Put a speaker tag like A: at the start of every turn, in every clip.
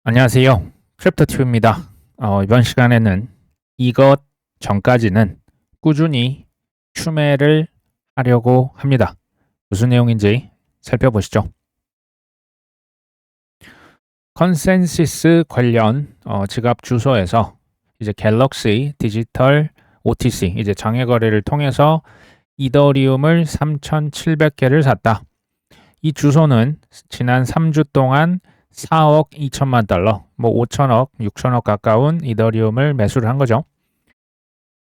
A: 안녕하세요. 크립토튜브입니다. 이번 시간에는 이것 전까지는 꾸준히 추매를 하려고 합니다. 무슨 내용인지 살펴보시죠. 컨센시스 관련 지갑 주소에서 이제 갤럭시 디지털 OTC 이제 장외 거래를 통해서 이더리움을 3,700개를 샀다. 이 주소는 지난 3주 동안 4억 2천만 달러, 뭐 5천억, 6천억 가까운 이더리움을 매수를 한 거죠.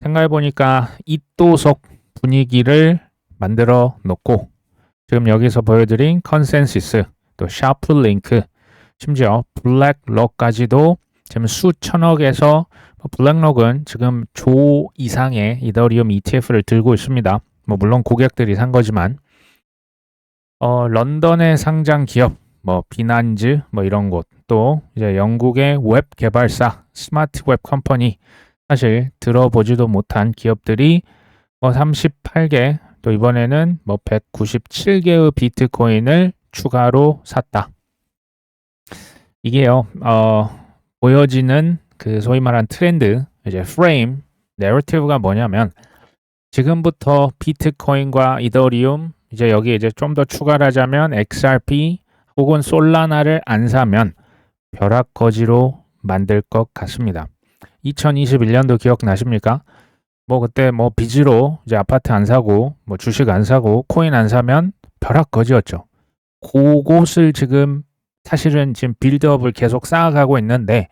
A: 생각해보니까 이또속 분위기를 만들어 놓고 지금 여기서 보여드린 컨센시스, 또 샤플링크, 심지어 블랙록까지도 지금 수천억에서 블랙록은 지금 조 이상의 이더리움 ETF를 들고 있습니다. 뭐 물론 고객들이 산 거지만 런던의 상장 기업 뭐 비난즈 뭐 이런 곳 또 이제 영국의 웹 개발사 스마트 웹 컴퍼니 사실 들어보지도 못한 기업들이 뭐 38개 또 이번에는 뭐 197개의 비트코인을 추가로 샀다. 이게요 보여지는 그 소위 말한 트렌드 이제 프레임 내러티브가 뭐냐면 지금부터 비트코인과 이더리움 이제 여기 이제 좀 더 추가를 하자면 XRP 혹은 솔라나를 안 사면 벼락거지로 만들 것 같습니다. 2021년도 기억나십니까? 뭐 그때 뭐 빚으로 이제 아파트 안 사고 뭐 주식 안 사고 코인 안 사면 벼락거지였죠. 그곳을 지금 사실은 지금 빌드업을 계속 쌓아가고 있는데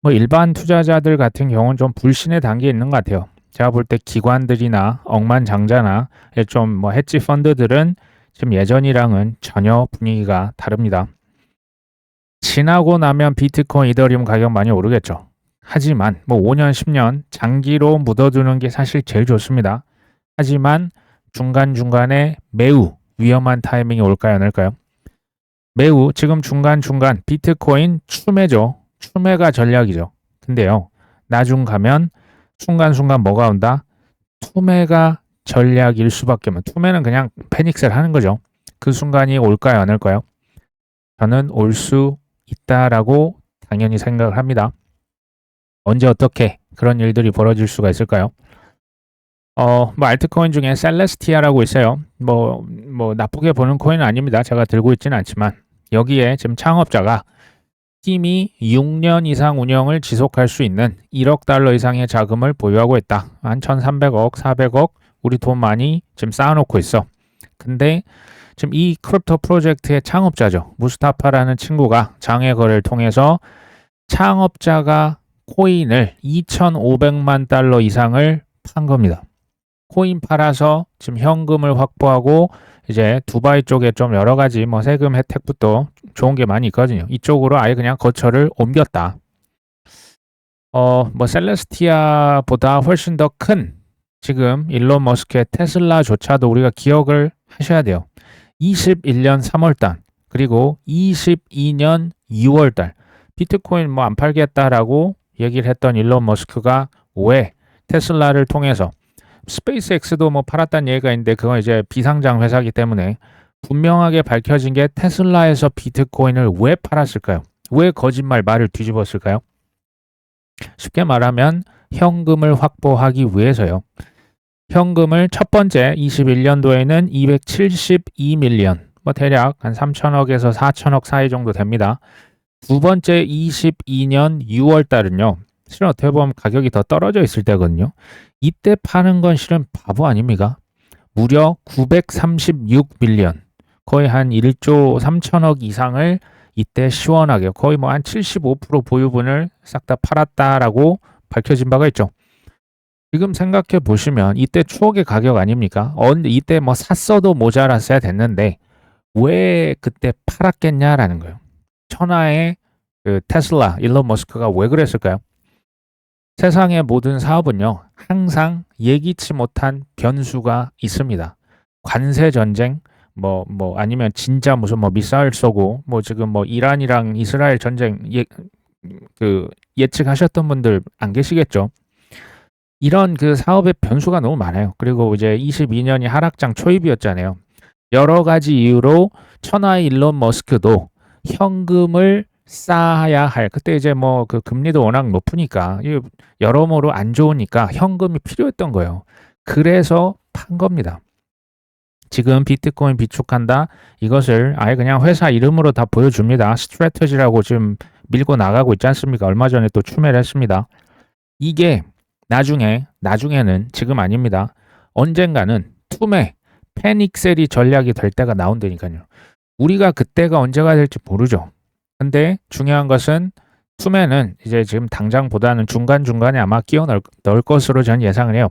A: 뭐 일반 투자자들 같은 경우는 좀 불신의 단계에 있는 것 같아요. 제가 볼 때 기관들이나 억만장자나 좀 뭐 헤지 펀드들은 지금 예전이랑은 전혀 분위기가 다릅니다. 지나고 나면 비트코인, 이더리움 가격 많이 오르겠죠. 하지만 뭐 5년, 10년 장기로 묻어두는 게 사실 제일 좋습니다. 하지만 중간중간에 매우 위험한 타이밍이 올까요, 안 올까요? 매우 지금 중간중간 비트코인 추매죠. 추매가 전략이죠. 근데요, 나중 가면 순간순간 뭐가 온다? 투매가 전략일 수밖에 없는 투매는 그냥 패닉셀 하는 거죠. 그 순간이 올까요, 안 올까요? 저는 올 수 있다라고 당연히 생각을 합니다. 언제 어떻게 그런 일들이 벌어질 수가 있을까요? 뭐 알트코인 중에 셀레스티아라고 있어요. 뭐 나쁘게 보는 코인은 아닙니다. 제가 들고 있지는 않지만 여기에 지금 창업자가 팀이 6년 이상 운영을 지속할 수 있는 1억 달러 이상의 자금을 보유하고 있다. 한 1,300억, 400억 우리 돈 많이 지금 쌓아놓고 있어. 근데 지금 이 크립토 프로젝트의 창업자죠. 무스타파라는 친구가 장외 거래를 통해서 창업자가 코인을 2,500만 달러 이상을 판 겁니다. 코인 팔아서 지금 현금을 확보하고 이제 두바이 쪽에 좀 여러 가지 뭐 세금 혜택부터 좋은 게 많이 있거든요. 이쪽으로 아예 그냥 거처를 옮겼다. 뭐 셀레스티아보다 훨씬 더 큰 지금 일론 머스크의 테슬라조차도 우리가 기억을 하셔야 돼요. 21년 3월달 그리고 22년 6월달 비트코인 뭐 안 팔겠다라고 얘기를 했던 일론 머스크가 왜 테슬라를 통해서 스페이스X도 뭐 팔았다는 얘기가 있는데 그건 이제 비상장 회사이기 때문에 분명하게 밝혀진 게 테슬라에서 비트코인을 왜 팔았을까요? 왜 거짓말 말을 뒤집었을까요? 쉽게 말하면 현금을 확보하기 위해서요. 현금을 첫 번째 21년도에는 272밀리언, 뭐 대략 한 3천억에서 4천억 사이 정도 됩니다. 두 번째 22년 6월 달은요. 실은 어떻게 보면 가격이 더 떨어져 있을 때거든요. 이때 파는 건 실은 바보 아닙니까? 무려 936밀리언, 거의 한 1조 3천억 이상을 이때 시원하게 거의 뭐 한 75% 보유분을 싹 다 팔았다라고 밝혀진 바가 있죠. 지금 생각해 보시면 이때 추억의 가격 아닙니까? 이때 뭐 샀어도 모자랐어야 됐는데 왜 그때 팔았겠냐라는 거예요. 천하의 그 테슬라, 일론 머스크가 왜 그랬을까요? 세상의 모든 사업은요, 항상 예기치 못한 변수가 있습니다. 관세 전쟁, 아니면 진짜 무슨 뭐 미사일 쏘고, 뭐 지금 뭐 이란이랑 이스라엘 전쟁 예측하셨던 분들 안 계시겠죠? 이런 그 사업의 변수가 너무 많아요. 그리고 이제 22년이 하락장 초입이었잖아요. 여러 가지 이유로 천하의 일론 머스크도 현금을 쌓아야 할 그때 이제 뭐 그 금리도 워낙 높으니까 여러모로 안 좋으니까 현금이 필요했던 거예요. 그래서 판 겁니다. 지금 비트코인 비축한다 이것을 아예 그냥 회사 이름으로 다 보여줍니다. 스트래터지라고 지금 밀고 나가고 있지 않습니까? 얼마 전에 또 추매를 했습니다. 이게 나중에는 지금 아닙니다. 언젠가는 투매, 패닉셀이 전략이 될 때가 나온다니까요. 우리가 그때가 언제가 될지 모르죠. 근데 중요한 것은 투매는 이제 지금 당장보다는 중간중간에 아마 끼워 넣을 것으로 전 예상을 해요.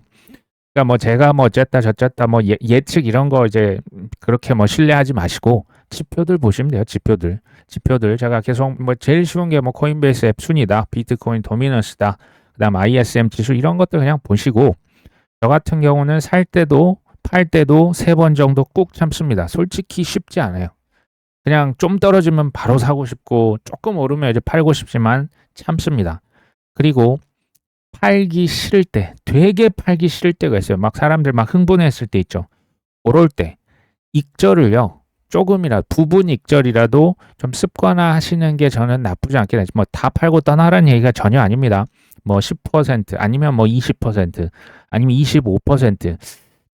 A: 그러니까 뭐 제가 뭐 어쨌다 저쨌다 뭐 예측 이런 거 이제 그렇게 뭐 신뢰하지 마시고 지표들 보시면 돼요. 지표들 제가 계속 뭐 제일 쉬운 게 뭐 코인베이스 앱 순위다, 비트코인 도미넌스다, 그다음 ISM 지수 이런 것들 그냥 보시고 저 같은 경우는 살 때도 팔 때도 3번 정도 꾹 참습니다. 솔직히 쉽지 않아요. 그냥 좀 떨어지면 바로 사고 싶고 조금 오르면 이제 팔고 싶지만 참습니다. 그리고 팔기 싫을 때, 되게 팔기 싫을 때가 있어요. 막 사람들 막 흥분했을 때 있죠. 그럴 때 익절을요. 조금이라도 부분 익절이라도 좀 습관화 하시는 게 저는 나쁘지 않게 뭐 다 팔고 떠나라는 얘기가 전혀 아닙니다. 뭐 10% 아니면 뭐 20% 아니면 25%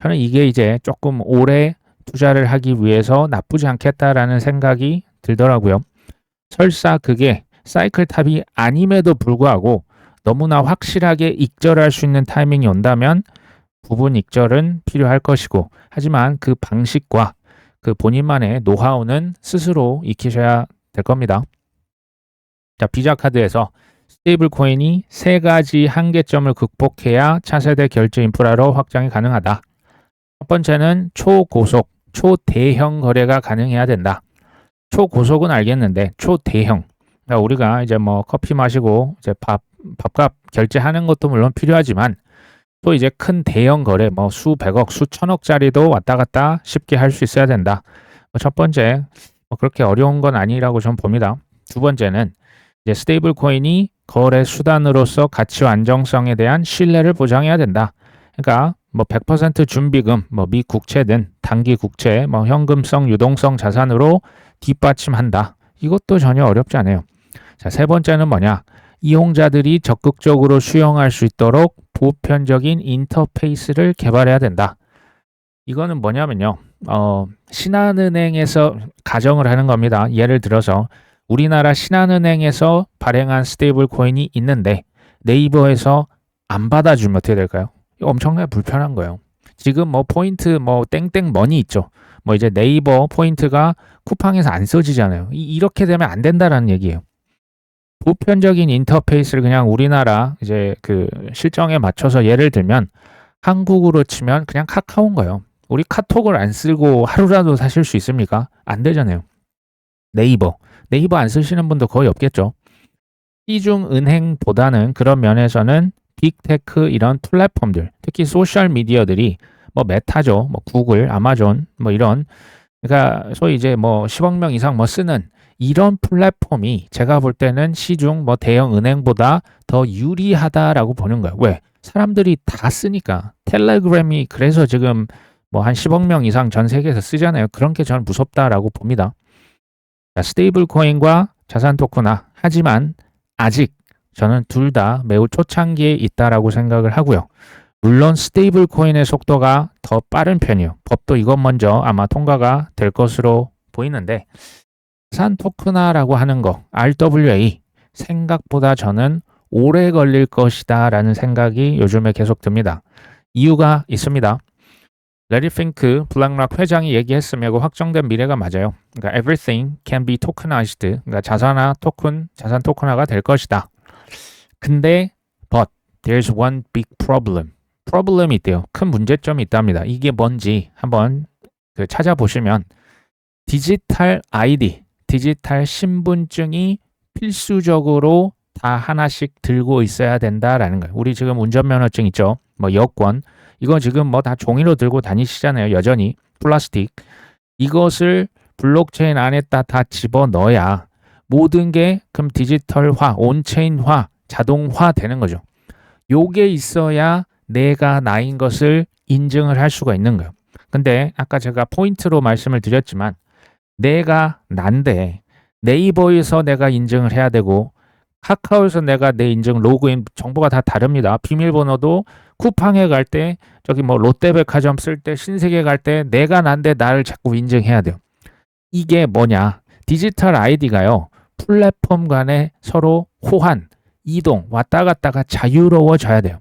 A: 저는 이게 이제 조금 오래 투자를 하기 위해서 나쁘지 않겠다라는 생각이 들더라고요. 설사 그게 사이클 탑이 아님에도 불구하고 너무나 확실하게 익절할 수 있는 타이밍이 온다면 부분 익절은 필요할 것이고 하지만 그 방식과 그 본인만의 노하우는 스스로 익히셔야 될 겁니다. 자, 비자 카드에서 스테이블 코인이 3가지 한계점을 극복해야 차세대 결제 인프라로 확장이 가능하다. 첫 번째는 초고속, 초대형 거래가 가능해야 된다. 초고속은 알겠는데 초대형. 그러니까 우리가 이제 뭐 커피 마시고 이제 밥값 결제하는 것도 물론 필요하지만 또 이제 큰 대형 거래 뭐 수백억, 수천억짜리도 왔다 갔다 쉽게 할 수 있어야 된다. 첫 번째 뭐 그렇게 어려운 건 아니라고 저는 봅니다. 두 번째는 이제 스테이블 코인이 거래 수단으로서 가치와 안정성에 대한 신뢰를 보장해야 된다. 그러니까 뭐 100% 준비금, 뭐 미국채든 단기 국채, 뭐 현금성, 유동성 자산으로 뒷받침한다. 이것도 전혀 어렵지 않아요. 자, 세 번째는 뭐냐? 이용자들이 적극적으로 수용할 수 있도록 보편적인 인터페이스를 개발해야 된다. 이거는 뭐냐면요. 신한은행에서 가정을 하는 겁니다. 예를 들어서 우리나라 신한은행에서 발행한 스테이블 코인이 있는데 네이버에서 안 받아주면 어떻게 될까요? 이거 엄청나게 불편한 거예요. 지금 뭐 포인트 뭐 땡땡 머니 있죠. 뭐 이제 네이버 포인트가 쿠팡에서 안 써지잖아요. 이렇게 되면 안 된다라는 얘기예요. 보편적인 인터페이스를 그냥 우리나라 이제 그 실정에 맞춰서 예를 들면 한국으로 치면 그냥 카카오인 거예요. 우리 카톡을 안 쓰고 하루라도 사실 수 있습니까? 안 되잖아요. 네이버 안 쓰시는 분도 거의 없겠죠. 시중 은행보다는 그런 면에서는 빅테크 이런 플랫폼들, 특히 소셜 미디어들이 뭐 메타죠, 뭐 구글, 아마존 뭐 이런 그러니까 소위 이제 뭐 10억 명 이상 뭐 쓰는 이런 플랫폼이 제가 볼 때는 시중 뭐 대형 은행보다 더 유리하다라고 보는 거예요. 왜? 사람들이 다 쓰니까. 텔레그램이 그래서 지금 뭐 한 10억 명 이상 전 세계에서 쓰잖아요. 그런 게 저는 무섭다라고 봅니다. 자, 스테이블 코인과 자산 토큰화. 하지만 아직 저는 둘 다 매우 초창기에 있다라고 생각을 하고요. 물론 스테이블 코인의 속도가 더 빠른 편이에요. 법도 이것 먼저 아마 통과가 될 것으로 보이는데 자산 토큰화라고 하는 거 RWA 생각보다 저는 오래 걸릴 것이다 라는 생각이 요즘에 계속 듭니다. 이유가 있습니다. 레리 핑크 블랙락 회장이 얘기했으면 확정된 미래가 맞아요. 그러니까 everything can be tokenized. 그러니까 자산 토큰화가 될 것이다. 근데 but there's one big problem. 프로블럼이 있대요. 큰 문제점이 있답니다. 이게 뭔지 한번 찾아보시면 디지털 아이디, 디지털 신분증이 필수적으로 다 하나씩 들고 있어야 된다라는 거예요. 우리 지금 운전면허증 있죠? 뭐 여권 이거 지금 뭐 다 종이로 들고 다니시잖아요. 여전히 플라스틱 이것을 블록체인 안에다 다 집어넣어야 모든 게 그럼 디지털화, 온체인화, 자동화 되는 거죠. 요게 있어야 내가 나인 것을 인증을 할 수가 있는 거예요. 근데 아까 제가 포인트로 말씀을 드렸지만 내가 난데 네이버에서 내가 인증을 해야 되고 카카오에서 내가 내 인증 로그인 정보가 다 다릅니다. 비밀번호도 쿠팡에 갈 때 저기 뭐 롯데백화점 쓸 때 신세계 갈 때 내가 난데 나를 자꾸 인증해야 돼요. 이게 뭐냐? 디지털 아이디가요. 플랫폼 간에 서로 호환, 이동, 왔다 갔다가 자유로워져야 돼요.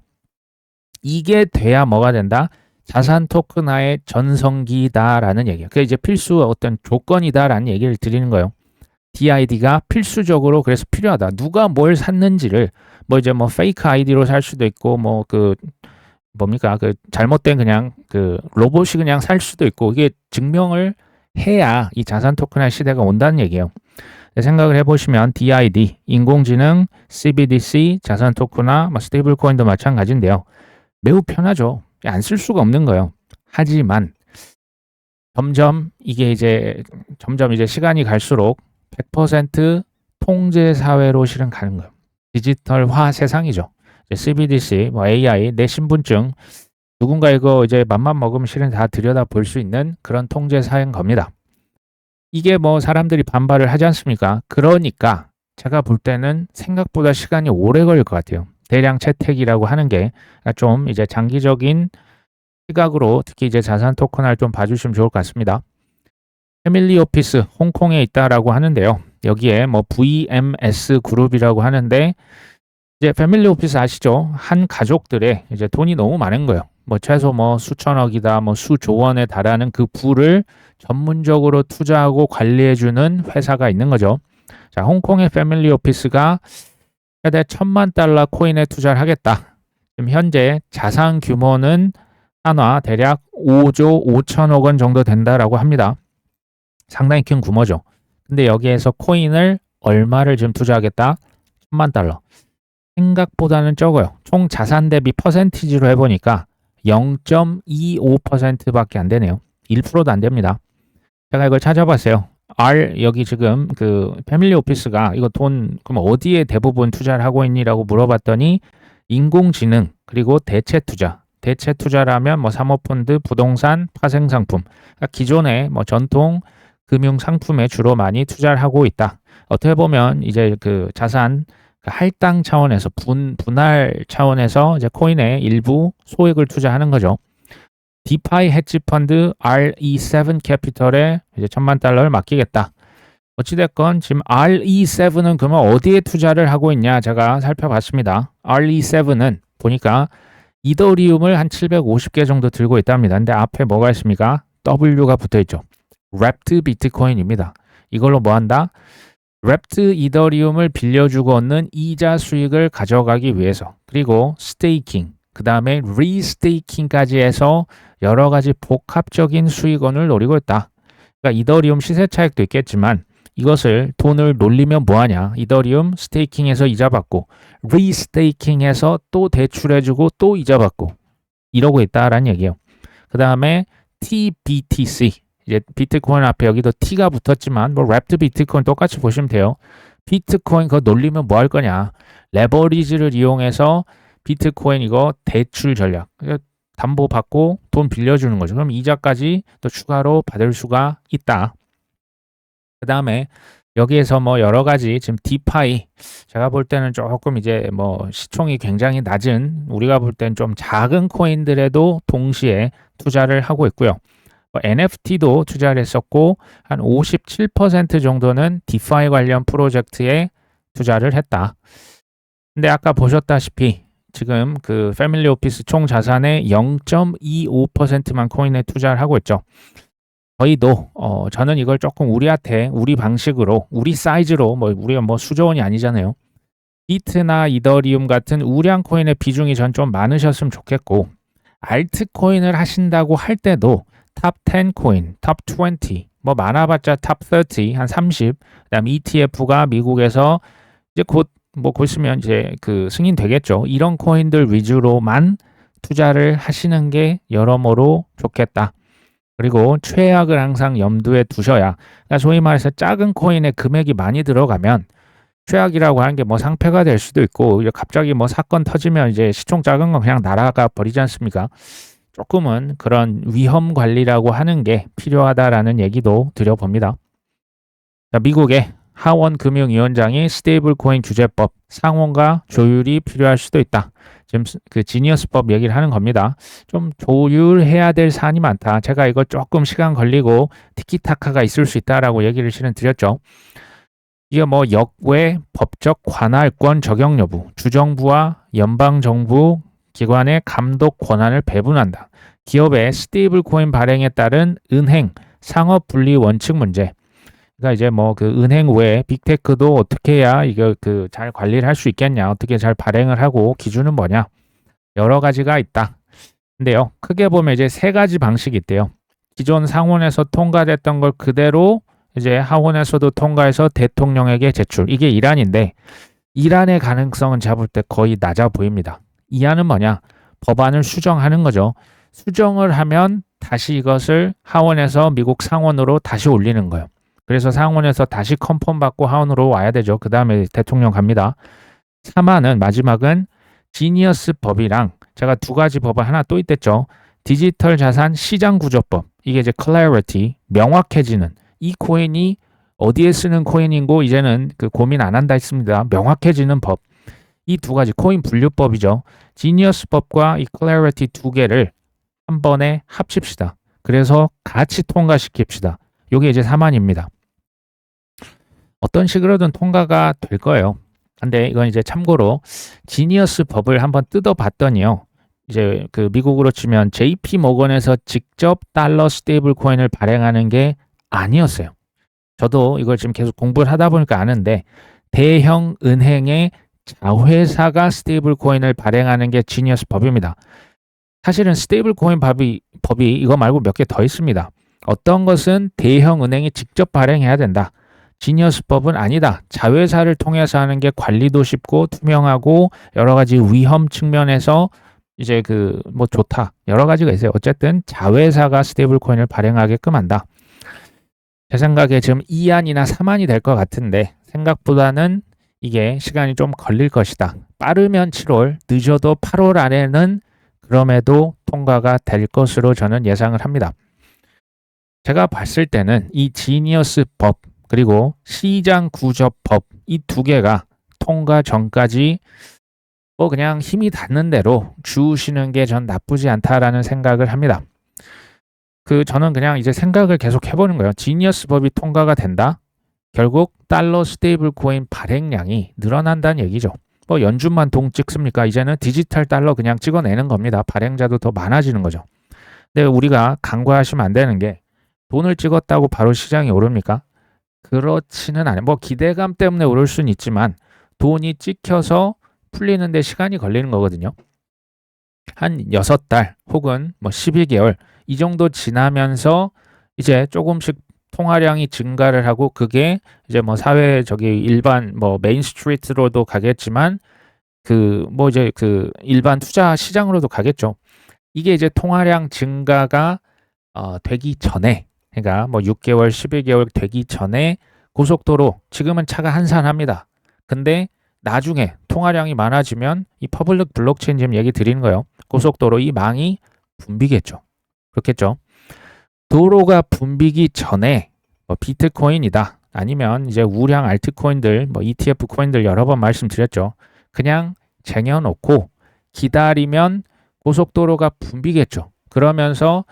A: 이게 돼야 뭐가 된다? 자산 토큰화의 전성기다라는 얘기예요. 그게 이제 필수 어떤 조건이다라는 얘기를 드리는 거예요. DID가 필수적으로 그래서 필요하다. 누가 뭘 샀는지를 뭐 이제 뭐 페이크 아이디로 살 수도 있고 뭐 그 뭡니까 그 잘못된 그냥 그 로봇이 그냥 살 수도 있고 이게 증명을 해야 이 자산 토큰화 시대가 온다는 얘기예요. 생각을 해보시면 DID, 인공지능, CBDC, 자산 토큰화, 스테이블 코인도 마찬가지인데요. 매우 편하죠. 안 쓸 수가 없는 거예요. 하지만 점점 이제 시간이 갈수록 100% 통제 사회로 실은 가는 거예요. 디지털화 세상이죠. CBDC, AI, 내 신분증 누군가 이거 이제 맘만 먹으면 실은 다 들여다 볼 수 있는 그런 통제 사회인 겁니다. 이게 뭐 사람들이 반발을 하지 않습니까? 그러니까 제가 볼 때는 생각보다 시간이 오래 걸릴 것 같아요. 대량 채택이라고 하는 게 좀 이제 장기적인 시각으로 특히 이제 자산 토큰화를 좀 봐주시면 좋을 것 같습니다. 패밀리 오피스 홍콩에 있다라고 하는데요. 여기에 뭐 VMS 그룹이라고 하는데 이제 패밀리 오피스 아시죠? 한 가족들의 이제 돈이 너무 많은 거예요. 뭐 최소 뭐 수천억이다, 뭐 수조 원에 달하는 그 부를 전문적으로 투자하고 관리해주는 회사가 있는 거죠. 자, 홍콩의 패밀리 오피스가 최대 1,000만 달러 코인에 투자를 하겠다. 지금 현재 자산 규모는 한화 대략 5조 5천억 원 정도 된다라고 합니다. 상당히 큰 규모죠. 근데 여기에서 코인을 얼마를 지금 투자하겠다? 1,000만 달러. 생각보다는 적어요. 총 자산 대비 퍼센티지로 해보니까 0.25%밖에 안 되네요. 1%도 안 됩니다. 제가 이걸 찾아봤어요. 여기 지금 그 패밀리 오피스가 이거 돈 그럼 어디에 대부분 투자를 하고 있니라고 물어봤더니 인공지능 그리고 대체 투자라면 뭐 사모펀드, 부동산, 파생상품 그러니까 기존의 뭐 전통 금융 상품에 주로 많이 투자를 하고 있다. 어떻게 보면 이제 그 자산 할당 차원에서 분할 차원에서 이제 코인에 일부 소액을 투자하는 거죠. 디파이 헤지 펀드 RE7 캐피털에 이제 1,000만 달러를 맡기겠다. 어찌됐건 지금 RE7은 그러면 어디에 투자를 하고 있냐 제가 살펴봤습니다. RE7은 보니까 이더리움을 한 750개 정도 들고 있답니다. 근데 앞에 뭐가 있습니까? W가 붙어 있죠. 랩트 비트코인입니다. 이걸로 뭐 한다? 랩트 이더리움을 빌려주고 얻는 이자 수익을 가져가기 위해서 그리고 스테이킹 그 다음에 리스테이킹까지 해서 여러 가지 복합적인 수익원을 노리고 있다. 그러니까 이더리움 시세 차익도 있겠지만 이것을 돈을 놀리면 뭐하냐. 이더리움 스테이킹해서 이자 받고 리스테이킹해서 또 대출해주고 또 이자 받고 이러고 있다라는 얘기예요. 그 다음에 TBTC 이제 비트코인 앞에 여기도 T가 붙었지만 뭐 랩트 비트코인 똑같이 보시면 돼요. 비트코인 그거 놀리면 뭐 할 거냐. 레버리지를 이용해서 비트코인 이거 대출 전략 담보 받고 돈 빌려주는 거죠. 그럼 이자까지 또 추가로 받을 수가 있다. 그 다음에 여기에서 뭐 여러 가지 지금 디파이 제가 볼 때는 조금 이제 뭐 시총이 굉장히 낮은 우리가 볼 때는 좀 작은 코인들에도 동시에 투자를 하고 있고요. NFT도 투자를 했었고 한 57% 정도는 디파이 관련 프로젝트에 투자를 했다. 근데 아까 보셨다시피 지금 그 패밀리 오피스 총 자산의 0.25%만 코인에 투자를 하고 있죠. 저희도 저는 이걸 조금 우리 방식으로 우리 사이즈로 뭐 우리가 뭐 수조 원이 아니잖아요. 비트나 이더리움 같은 우량 코인의 비중이 전 좀 많으셨으면 좋겠고 알트코인을 하신다고 할 때도 탑 10 코인, 탑 20, 뭐 많아봤자 탑 30, 한 30, 그다음 ETF가 미국에서 이제 곧 있으면 이제 그 승인되겠죠. 이런 코인들 위주로만 투자를 하시는 게 여러모로 좋겠다. 그리고 최악을 항상 염두에 두셔야, 그러니까 소위 말해서 작은 코인에 금액이 많이 들어가면 최악이라고 하는 게 뭐 상패가 될 수도 있고 갑자기 뭐 사건 터지면 이제 시총 작은 건 그냥 날아가 버리지 않습니까? 조금은 그런 위험 관리라고 하는 게 필요하다라는 얘기도 드려봅니다. 자, 미국의 하원금융위원장이 스테이블 코인 규제법 상원과 조율이 필요할 수도 있다. 지금 그 지니어스법 얘기를 하는 겁니다. 좀 조율해야 될 사안이 많다. 제가 이거 조금 시간 걸리고 티키타카가 있을 수 있다라고 얘기를 실은 드렸죠. 이게 뭐 역외 법적 관할권 적용 여부, 주정부와 연방정부 기관의 감독 권한을 배분한다. 기업의 스테이블 코인 발행에 따른 은행 상업 분리 원칙 문제. 그러니까 이제 뭐 그 은행 외에 빅테크도 어떻게 해야 이거 그 잘 관리를 할 수 있겠냐, 어떻게 잘 발행을 하고 기준은 뭐냐, 여러 가지가 있다. 근데요, 크게 보면 이제 세 가지 방식이 있대요. 기존 상원에서 통과됐던 걸 그대로 이제 하원에서도 통과해서 대통령에게 제출. 이게 이란인데 이란의 가능성은 제가 볼 때 거의 낮아 보입니다. 이안은 뭐냐? 법안을 수정하는 거죠. 수정을 하면 다시 이것을 하원에서 미국 상원으로 다시 올리는 거예요. 그래서 상원에서 다시 컨펌 받고 하원으로 와야 되죠. 그 다음에 대통령 갑니다. 3안은 마지막은 지니어스 법이랑 제가 두 가지 법안 하나 또 있댔죠. 디지털 자산 시장 구조법. 이게 이제 clarity, 명확해지는 이 코인이 어디에 쓰는 코인인고 이제는 그 고민 안 한다 했습니다. 명확해지는 법. 이 두 가지 코인 분류법이죠. 지니어스법과 이 clarity 두 개를 한 번에 합칩시다. 그래서 같이 통과시킵시다. 이게 이제 3안입니다. 어떤 식으로든 통과가 될 거예요. 근데 이건 이제 참고로 지니어스 법을 한번 뜯어봤더니요. 이제 그 미국으로 치면 JP 모건에서 직접 달러 스테이블 코인을 발행하는 게 아니었어요. 저도 이걸 지금 계속 공부를 하다 보니까 아는데 대형 은행의 자회사가 스테이블 코인을 발행하는 게 지니어스 법입니다. 사실은 스테이블 코인 법이 이거 말고 몇 개 더 있습니다. 어떤 것은 대형 은행이 직접 발행해야 된다. 지니어스 법은 아니다. 자회사를 통해서 하는 게 관리도 쉽고 투명하고 여러 가지 위험 측면에서 이제 그 뭐 좋다. 여러 가지가 있어요. 어쨌든 자회사가 스테이블 코인을 발행하게끔 한다. 제 생각에 지금 2안이나 3안이 될 것 같은데 생각보다는 이게 시간이 좀 걸릴 것이다. 빠르면 7월, 늦어도 8월 안에는 그럼에도 통과가 될 것으로 저는 예상을 합니다. 제가 봤을 때는 이 지니어스 법 그리고 시장 구조법 이 두 개가 통과 전까지 뭐 그냥 힘이 닿는 대로 주우시는 게 전 나쁘지 않다라는 생각을 합니다. 저는 그냥 이제 생각을 계속 해보는 거예요. 지니어스 법이 통과가 된다? 결국 달러 스테이블 코인 발행량이 늘어난다는 얘기죠. 뭐 연준만 동 찍습니까? 이제는 디지털 달러 그냥 찍어내는 겁니다. 발행자도 더 많아지는 거죠. 근데 우리가 간과하시면 안 되는 게 돈을 찍었다고 바로 시장이 오릅니까? 그렇지는 않아요. 뭐 기대감 때문에 오를 수는 있지만 돈이 찍혀서 풀리는데 시간이 걸리는 거거든요. 한 6달 혹은 뭐 12개월 이 정도 지나면서 이제 조금씩 통화량이 증가를 하고 그게 이제 뭐 사회적인 일반 뭐 메인 스트리트로도 가겠지만 뭐 이제 그 일반 투자 시장으로도 가겠죠. 이게 이제 통화량 증가가 되기 전에 그러니까 뭐 6개월, 12개월 되기 전에 고속도로 지금은 차가 한산합니다. 근데 나중에 통화량이 많아지면 이 퍼블릭 블록체인 지금 얘기 드리는 거예요. 고속도로 이 망이 붐비겠죠. 그렇겠죠. 도로가 붐비기 전에 뭐 비트코인이다. 아니면 이제 우량 알트코인들, 뭐 ETF 코인들 여러 번 말씀드렸죠. 그냥 쟁여놓고 기다리면 고속도로가 붐비겠죠. 그러면서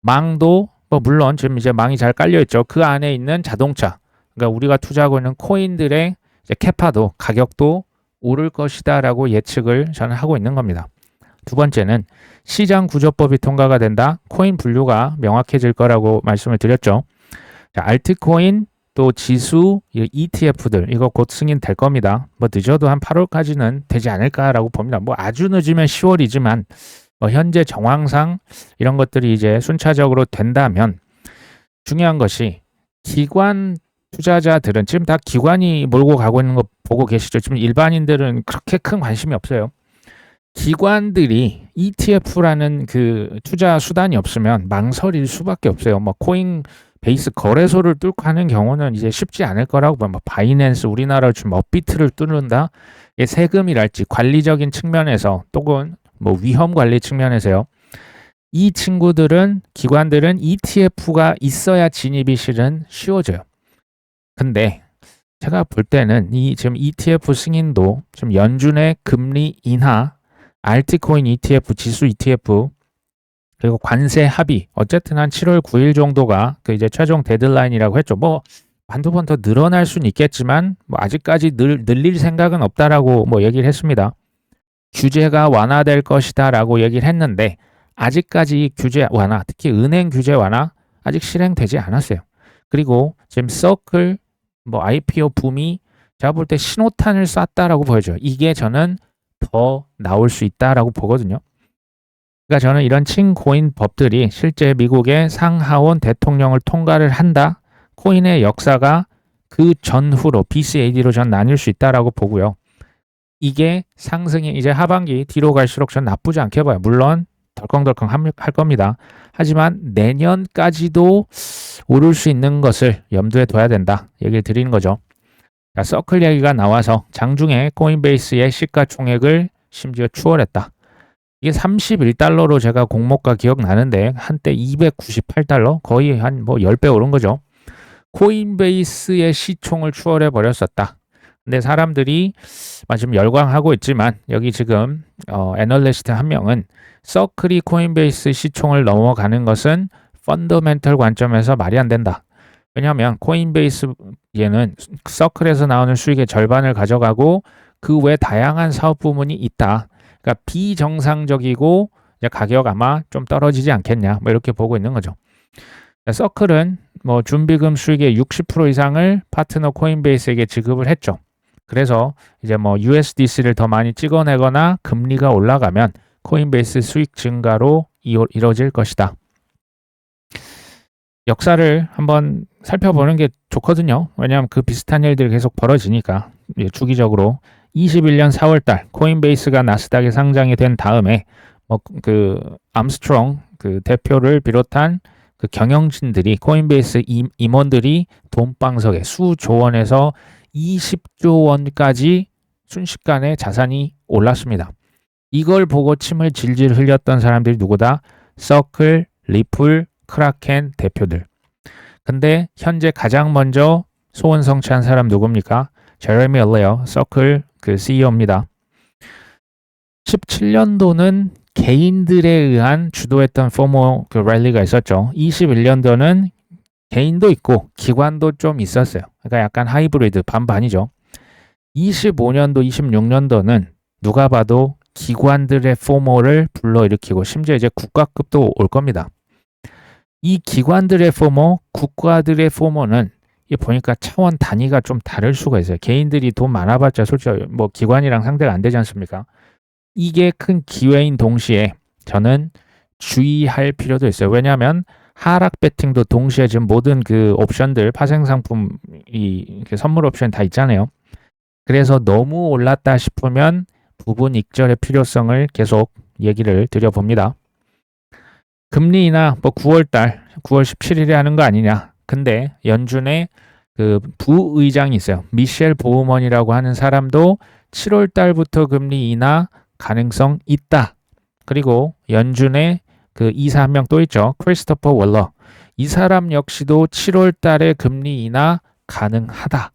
A: 망도 뭐 물론 지금 이제 망이 잘 깔려있죠. 그 안에 있는 자동차, 그러니까 우리가 투자하고 있는 코인들의 이제 캐파도 가격도 오를 것이다라고 예측을 저는 하고 있는 겁니다. 두 번째는 시장 구조법이 통과가 된다. 코인 분류가 명확해질 거라고 말씀을 드렸죠. 자, 알트코인 또 지수, ETF들 이거 곧 승인될 겁니다. 뭐 늦어도 한 8월까지는 되지 않을까라고 봅니다. 뭐 아주 늦으면 10월이지만 뭐 현재 정황상 이런 것들이 이제 순차적으로 된다면 중요한 것이 기관 투자자들은 지금 다 기관이 몰고 가고 있는 거 보고 계시죠. 지금 일반인들은 그렇게 큰 관심이 없어요. 기관들이 ETF라는 그 투자 수단이 없으면 망설일 수밖에 없어요. 뭐 코인 베이스 거래소를 뚫고 하는 경우는 이제 쉽지 않을 거라고 봐. 뭐 바이낸스 우리나라로 지금 업비트를 뚫는다. 세금이랄지 관리적인 측면에서 또는 뭐 위험 관리 측면에서요. 이 친구들은 기관들은 ETF가 있어야 진입이 실은 쉬워져요. 근데 제가 볼 때는 이 지금 ETF 승인도 지금 연준의 금리 인하, 알트코인 ETF, 지수 ETF, 그리고 관세 합의, 어쨌든 한 7월 9일 정도가 그 이제 최종 데드라인이라고 했죠. 뭐 한두 번 더 늘어날 수는 있겠지만 뭐 아직까지 늘릴 생각은 없다라고 뭐 얘기를 했습니다. 규제가 완화될 것이다라고 얘기를 했는데 아직까지 규제 완화, 특히 은행 규제 완화 아직 실행되지 않았어요. 그리고 지금 서클 뭐 IPO 붐이 제가 볼 때 신호탄을 쐈다라고 보여져요. 이게 저는 더 나올 수 있다라고 보거든요. 그러니까 저는 이런 칭코인 법들이 실제 미국의 상하원 대통령을 통과를 한다. 코인의 역사가 그 전후로 BCAD로 전 나뉠 수 있다라고 보고요. 이게 상승이 이제 하반기 뒤로 갈수록 전 나쁘지 않게 봐요. 물론 덜컹덜컹 할 겁니다. 하지만 내년까지도 오를 수 있는 것을 염두에 둬야 된다. 얘기를 드리는 거죠. 자, 서클 얘기가 나와서 장중에 코인베이스의 시가총액을 심지어 추월했다. 이게 31달러로 제가 공모가 기억나는데 한때 298달러 거의 한 뭐 10배 오른 거죠. 코인베이스의 시총을 추월해 버렸었다. 근데 사람들이 지금 열광하고 있지만 여기 지금 애널리스트 한 명은 서클이 코인베이스 시총을 넘어가는 것은 펀더멘털 관점에서 말이 안 된다. 왜냐하면 코인베이스 얘는 서클에서 나오는 수익의 절반을 가져가고 그 외 다양한 사업 부문이 있다. 그러니까 비정상적이고 가격 아마 좀 떨어지지 않겠냐 뭐 이렇게 보고 있는 거죠. 서클은 뭐 준비금 수익의 60% 이상을 파트너 코인베이스에게 지급을 했죠. 그래서 이제 뭐 USDC를 더 많이 찍어내거나 금리가 올라가면 코인베이스 수익 증가로 이루어질 것이다. 역사를 한번 살펴보는 게 좋거든요. 왜냐하면 그 비슷한 일들이 계속 벌어지니까. 주기적으로 21년 4월달 코인베이스가 나스닥에 상장이 된 다음에 뭐 그 암스트롱 그 대표를 비롯한 그 경영진들이 코인베이스 임원들이 돈방석에 수조 원에서 20조 원까지 순식간에 자산이 올랐습니다. 이걸 보고 침을 질질 흘렸던 사람들이 누구다? 서클, 리플, 크라켄 대표들. 근데 현재 가장 먼저 소원 성취한 사람 누굽니까? 제레미 엘레어, 서클 그 CEO입니다. 17년도는 개인들에 의한 주도했던 포모 그 랠리가 있었죠. 21년도는 개인도 있고 기관도 좀 있었어요. 그러니까 약간 하이브리드 반반이죠. 25년도, 26년도는 누가 봐도 기관들의 포모를 불러일으키고 심지어 이제 국가급도 올 겁니다. 이 기관들의 포모, 국가들의 포모는 보니까 차원 단위가 좀 다를 수가 있어요. 개인들이 돈 많아봤자 솔직히 뭐 기관이랑 상대가 안 되지 않습니까? 이게 큰 기회인 동시에 저는 주의할 필요도 있어요. 왜냐하면 하락 배팅도 동시에 지금 모든 그 옵션들 파생 상품이 선물 옵션 다 있잖아요. 그래서 너무 올랐다 싶으면 부분 익절의 필요성을 계속 얘기를 드려봅니다. 금리 인하 뭐 9월 17일에 하는 거 아니냐. 근데 연준의 그 부의장이 있어요. 미셸 보우먼이라고 하는 사람도 7월 달부터 금리 인하 가능성 있다. 그리고 연준의 그 이사 한 명 또 있죠. 크리스토퍼 월러. 이 사람 역시도 7월 달에 금리 인하 가능하다.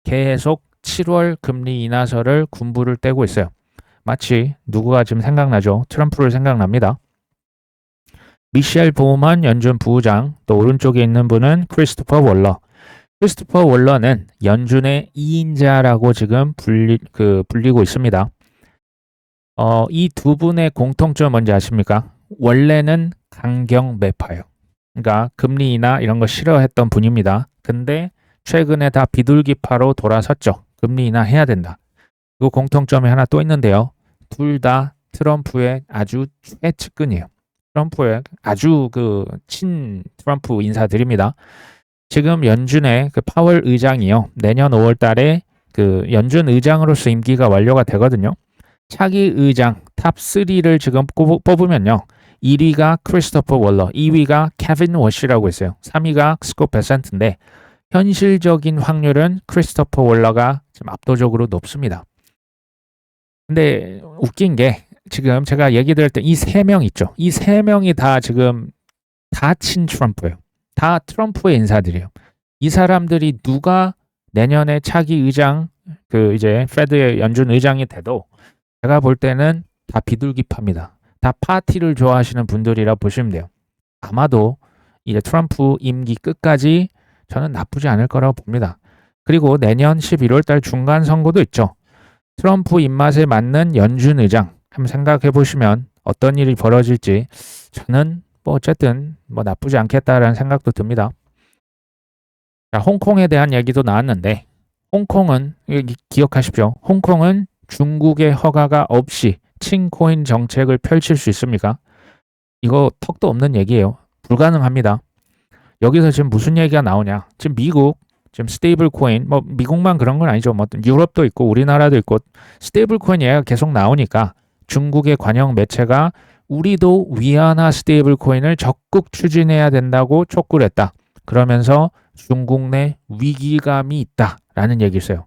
A: 계속 7월 금리 인하설을 군부를 떼고 있어요. 마치 누구가 지금 생각나죠? 트럼프를 생각납니다. 미셸 보우먼 연준 부의장, 또 오른쪽에 있는 분은 크리스토퍼 월러. 크리스토퍼 월러는 연준의 2인자라고 지금 불리고 있습니다. 이 두 분의 공통점 뭔지 아십니까? 원래는 강경 매파예요. 그러니까 금리 인하 이런 거 싫어했던 분입니다. 근데 최근에 다 비둘기파로 돌아섰죠. 금리 인하 해야 된다. 그 공통점이 하나 또 있는데요. 둘 다 트럼프의 아주 최측근이에요. 트럼프의 아주 그 친 트럼프 인사들입니다. 지금 연준의 그 파월 의장이요. 내년 5월 달에 그 연준 의장으로서 임기가 완료가 되거든요. 차기 의장 탑 3를 지금 뽑으면요. 1위가 크리스토퍼 월러, 2위가 케빈 워시라고 있어요. 3위가 스콧 베센트인데 현실적인 확률은 크리스토퍼 월러가 지금 압도적으로 높습니다. 근데 웃긴 게 지금 제가 얘기 드릴 때 이 세 명 있죠. 이 세 명이 다 지금 다 친 트럼프예요. 다 트럼프의 인사들이에요. 이 사람들이 누가 내년에 차기 의장 그 이제 페드의 연준 의장이 돼도 제가 볼 때는 다 비둘기파입니다. 다 파티를 좋아하시는 분들이라 보시면 돼요. 아마도 이제 트럼프 임기 끝까지 저는 나쁘지 않을 거라고 봅니다. 그리고 내년 11월 달 중간 선거도 있죠. 트럼프 입맛에 맞는 연준 의장 한번 생각해 보시면 어떤 일이 벌어질지 저는 뭐 어쨌든 뭐 나쁘지 않겠다라는 생각도 듭니다. 자, 홍콩에 대한 얘기도 나왔는데 홍콩은 기억하십시오. 홍콩은 중국의 허가가 없이 칭코인 정책을 펼칠 수 있습니까? 이거 턱도 없는 얘기예요. 불가능합니다. 여기서 지금 무슨 얘기가 나오냐? 지금 미국 지금 스테이블 코인 뭐 미국만 그런 건 아니죠. 뭐 유럽도 있고 우리나라도 있고 스테이블 코인 얘기가 계속 나오니까 중국의 관영 매체가 우리도 위안화 스테이블 코인을 적극 추진해야 된다고 촉구를 했다. 그러면서 중국 내 위기감이 있다라는 얘기를 써요.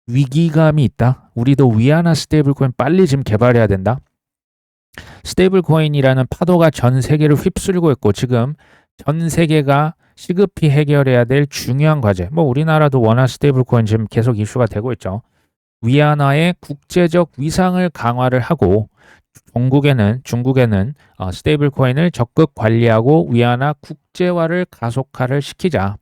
A: 위기감이 있다. 우리도 위안화 스테이블 코인 빨리 지금 개발해야 된다. 스테이블 코인이라는 파도가 전 세계를 휩쓸고 있고 지금 전 세계가 시급히 해결해야 될 중요한 과제. 뭐 우리나라도 원화 스테이블 코인 지금 계속 이슈가 되고 있죠. 위안화의 국제적 위상을 강화를 하고 중국에는 스테이블 코인을 적극 관리하고 위안화 국제화를 가속화를 시키자.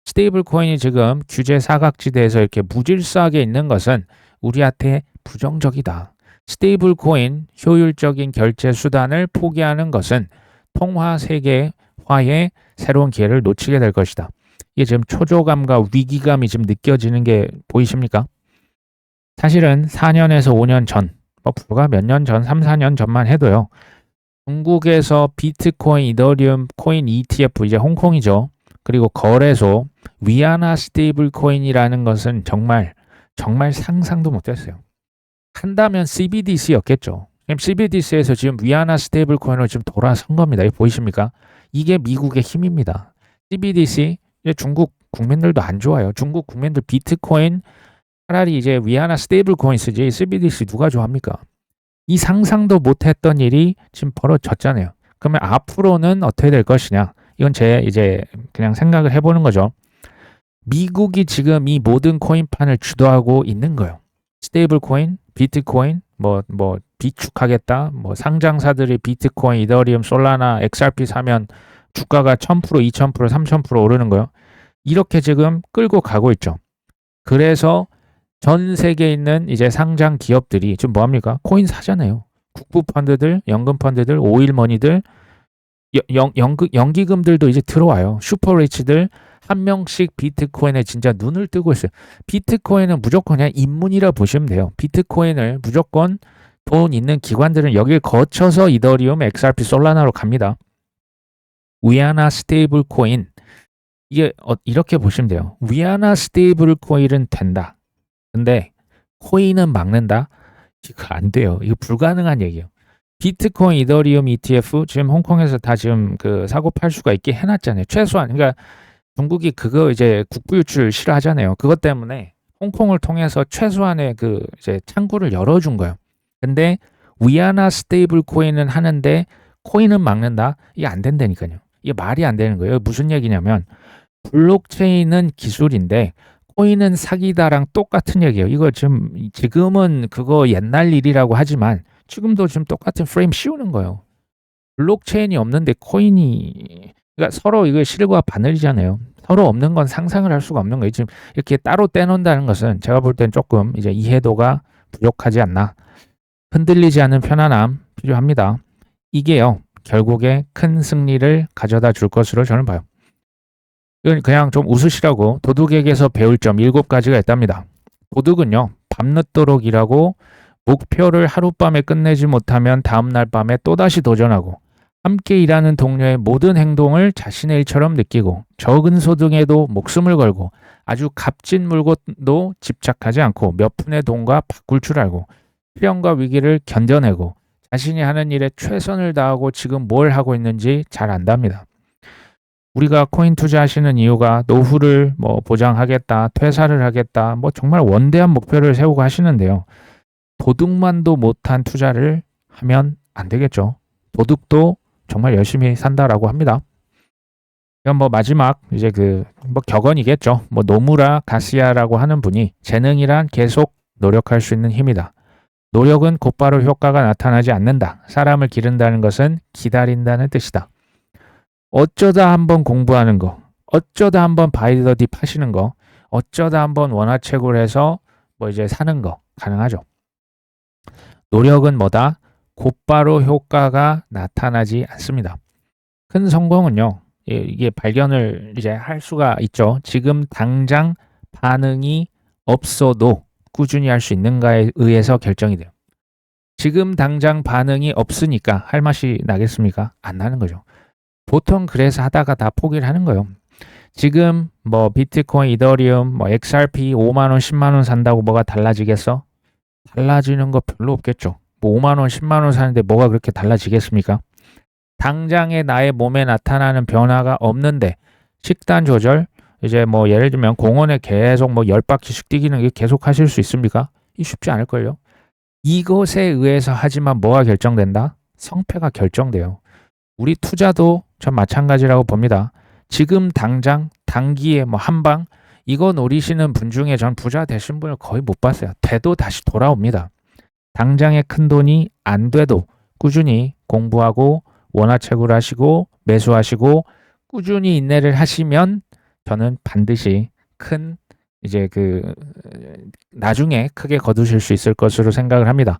A: 스테이블 코인이 지금 규제 사각지대에서 이렇게 무질서하게 있는 것은 우리한테 부정적이다. 스테이블 코인 효율적인 결제 수단을 포기하는 것은 통화 세계화의 새로운 기회를 놓치게 될 것이다. 이게 지금 초조감과 위기감이 지금 느껴지는 게 보이십니까? 사실은 4년에서 5년 전, 뭐 불과 몇 년 전, 3, 4년 전만 해도요. 중국에서 비트코인, 이더리움, 코인 ETF, 이제 홍콩이죠. 그리고 거래소, 위안화 스테이블 코인이라는 것은 정말 상상도 못했어요. 한다면 CBDC였겠죠. CBDC에서 지금 위안화 스테이블 코인으로 지금 돌아선 겁니다. 이거 보이십니까? 이게 미국의 힘입니다. CBDC, 중국 국민들도 안 좋아요. 중국 국민들 비트코인 차라리 이제 위안화 스테이블 코인 쓰지 CBDC 누가 좋아합니까? 이 상상도 못했던 일이 지금 벌어졌잖아요. 그러면 앞으로는 어떻게 될 것이냐? 이건 제 이제 그냥 생각을 해보는 거죠. 미국이 지금 이 모든 코인판을 주도하고 있는 거예요. 스테이블 코인, 비트코인, 뭐 비축하겠다. 뭐 상장사들이 비트코인, 이더리움, 솔라나, XRP 사면 주가가 1000%, 2000%, 3000% 오르는 거예요. 이렇게 지금 끌고 가고 있죠. 그래서 전 세계에 있는 이제 상장 기업들이 지금 뭐 합니까? 코인 사잖아요. 국부 펀드들, 연금 펀드들, 오일머니들, 연기금들도 이제 들어와요. 슈퍼리치들 한 명씩 비트코인에 진짜 눈을 뜨고 있어요. 비트코인은 무조건 그냥 입문이라 보시면 돼요. 비트코인을 무조건 돈 있는 기관들은 여길 거쳐서 이더리움, XRP, 솔라나로 갑니다. 위안화 스테이블 코인 이게 이렇게 보시면 돼요. 위안화 스테이블 코인은 된다. 근데 코인은 막는다? 이거 안 돼요. 이거 불가능한 얘기예요. 비트코인, 이더리움, ETF 지금 홍콩에서 다 지금 그 사고 팔 수가 있게 해놨잖아요. 최소한 그러니까 중국이 그거 이제 국부 유출 싫어하잖아요. 그것 때문에 홍콩을 통해서 최소한의 그 이제 창구를 열어준 거예요. 근데 위안화 스테이블 코인은 하는데 코인은 막는다? 이게 안 된다니까요. 이게 말이 안 되는 거예요. 무슨 얘기냐면 블록체인은 기술인데 코인은 사기다랑 똑같은 얘기예요. 이거 지금은 그거 옛날 일이라고 하지만 지금도 지금 똑같은 프레임 씌우는 거예요. 블록체인이 없는데 코인이 그러니까 서로 이거 실과 바늘이잖아요. 서로 없는 건 상상을 할 수가 없는 거예요. 지금 이렇게 따로 떼놓는다는 것은 제가 볼 땐 조금 이제 이해도가 부족하지 않나. 흔들리지 않는 편안함 필요합니다. 이게요. 결국에 큰 승리를 가져다 줄 것으로 저는 봐요. 이건 그냥 좀 웃으시라고 도둑에게서 배울 점 7가지가 있답니다. 도둑은요. 밤늦도록 일하고 목표를 하룻밤에 끝내지 못하면 다음날 밤에 또다시 도전하고 함께 일하는 동료의 모든 행동을 자신의 일처럼 느끼고 적은 소득에도 목숨을 걸고 아주 값진 물건도 집착하지 않고 몇 푼의 돈과 바꿀 줄 알고 필요과 위기를 견뎌내고 자신이 하는 일에 최선을 다하고 지금 뭘 하고 있는지 잘 안답니다. 우리가 코인 투자하시는 이유가 노후를 뭐 보장하겠다, 퇴사를 하겠다, 뭐 정말 원대한 목표를 세우고 하시는데요. 도둑만도 못한 투자를 하면 안 되겠죠. 도둑도 정말 열심히 산다라고 합니다. 이건 뭐 마지막 이제 뭐 격언이겠죠. 뭐 노무라 가시아라고 하는 분이 재능이란 계속 노력할 수 있는 힘이다. 노력은 곧바로 효과가 나타나지 않는다. 사람을 기른다는 것은 기다린다는 뜻이다. 어쩌다 한번 공부하는 거, 어쩌다 한번 바이더딥 하시는 거, 어쩌다 한번 원화책을 해서 뭐 이제 사는 거 가능하죠. 노력은 뭐다? 곧바로 효과가 나타나지 않습니다. 큰 성공은요, 이게 발견을 이제 할 수가 있죠. 지금 당장 반응이 없어도 꾸준히 할 수 있는가에 의해서 결정이 돼요. 지금 당장 반응이 없으니까 할 맛이 나겠습니까? 안 나는 거죠. 보통 그래서 하다가 다 포기를 하는 거예요. 지금 뭐 비트코인, 이더리움, 뭐 XRP 5만 원, 10만 원 산다고 뭐가 달라지겠어? 달라지는 거 별로 없겠죠. 뭐 5만 원, 10만 원 사는데 뭐가 그렇게 달라지겠습니까? 당장에 나의 몸에 나타나는 변화가 없는데 식단 조절, 이제 뭐 예를 들면 공원에 계속 뭐 10바퀴씩 뛰기는 게 계속 하실 수 있습니까? 이 쉽지 않을걸요. 이것에 의해서 하지만 뭐가 결정된다? 성패가 결정돼요. 우리 투자도 전 마찬가지라고 봅니다. 지금 당장 단기에 뭐 한방 이거 노리시는 분 중에 전 부자 되신 분을 거의 못 봤어요. 돼도 다시 돌아옵니다. 당장에 큰 돈이 안 돼도 꾸준히 공부하고 원화책을 하시고 매수하시고 꾸준히 인내를 하시면 저는 반드시 큰 이제 나중에 크게 거두실 수 있을 것으로 생각을 합니다.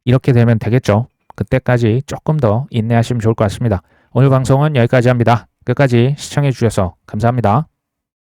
A: 이렇게 되면 되겠죠. 그때까지 조금 더 인내하시면 좋을 것 같습니다. 오늘 방송은 여기까지 합니다. 끝까지 시청해 주셔서 감사합니다.